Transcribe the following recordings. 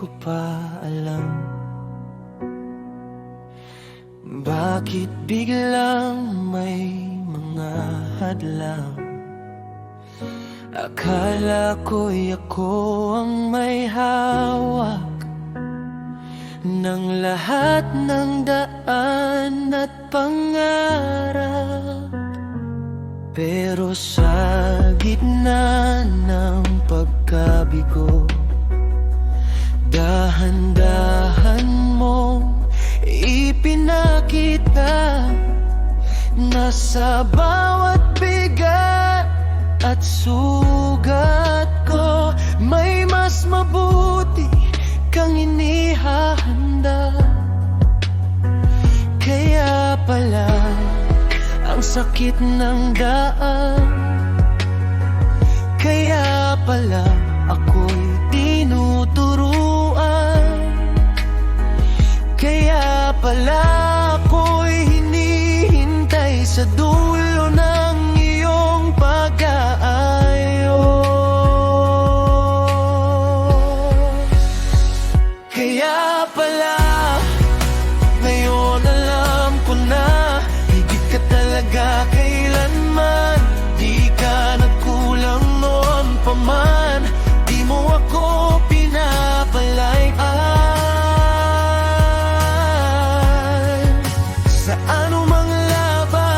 ko pa alam bakit biglang may mga hadlang. Akala ko'y ako ang may hawak ng lahat ng daan at pangarap. Pero sa gitna ng pagkabigo, dahan-dahan mong ipinakita na sa bawat bigat at sugat ko may mas mabuti kang inihahanda. Kaya pala ang sakit ng daan, kaya pala ako'y tinuturuan, kaya pala ako'y hinihintay sa dulo ng iyong pag-aayos. Kaya pala ngayon alam ko na higit ka talaga kailanman. Di ka nagkulang noon pa man, di mo ako pinapalayaan sa anumang laban.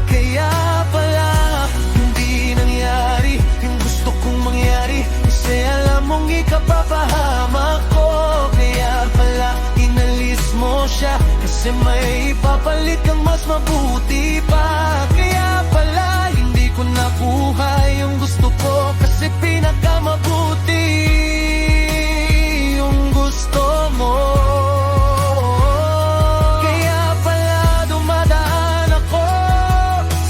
Kaya pala hindi nangyari yung gusto kong mangyari, kasi alam mong ikapapahamak ko. Kaya pala inalis mo siya, kasi may ipapalit kang mas mabuti pa. Kaya pala hindi ko nakuha yung gusto ko, kasi pinakamabuti yung gusto mo. Kaya pala dumadaan ako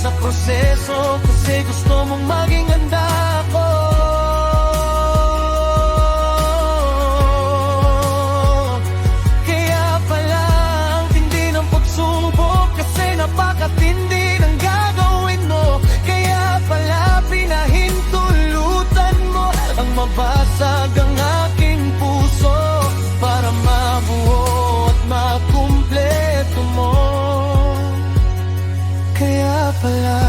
sa proseso, kasi gusto mong maging handa ako. Napakatindi ng gagawin mo, kaya pala pinahintulutan mo ang mabasag ang aking puso para mabuo at makumpleto mo. Kaya pala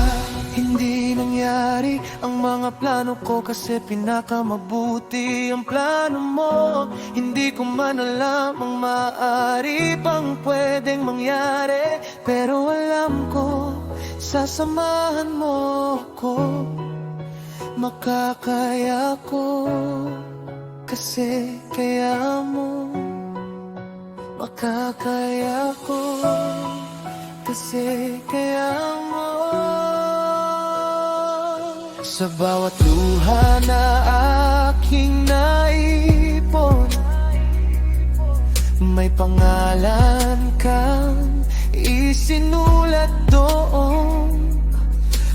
hindi nangyari ang mga plano ko, kasi pinakamabuti ang plano mo. Hindi ko man alam ang maaari pang pwedeng mangyari, pero alam ko sasamahan mo ko, makakaya ko, kasi kaya mo. Makakaya ko, kasi kaya mo. Sa bawat luha na aking naipon, may pangalan kang isinulat doon.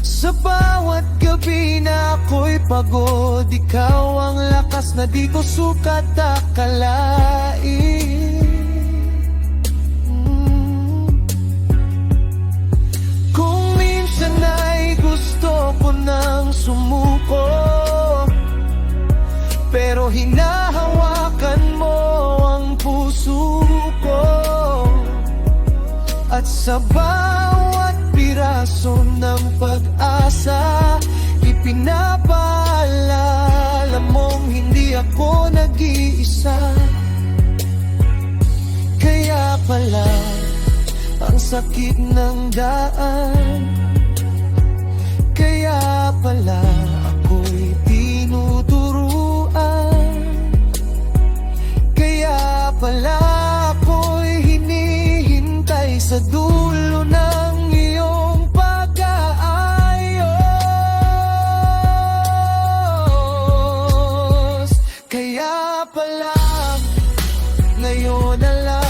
Sa bawat gabi na ako'y pagod, ikaw ang lakas na di ko sukat akalain. Kung minsan ay gusto ko nang sumuko, pero hinahawakan mo ang puso ko. At sa bawat piraso ng pag-asa, ipinapaalala mong hindi ako nag-iisa. Kaya pala ang sakit ng daan, kaya pala ako'y tinuturuan, kaya pala ako'y hinihintay sa dulo ng iyong pag-aayos. Kaya pala ngayon alam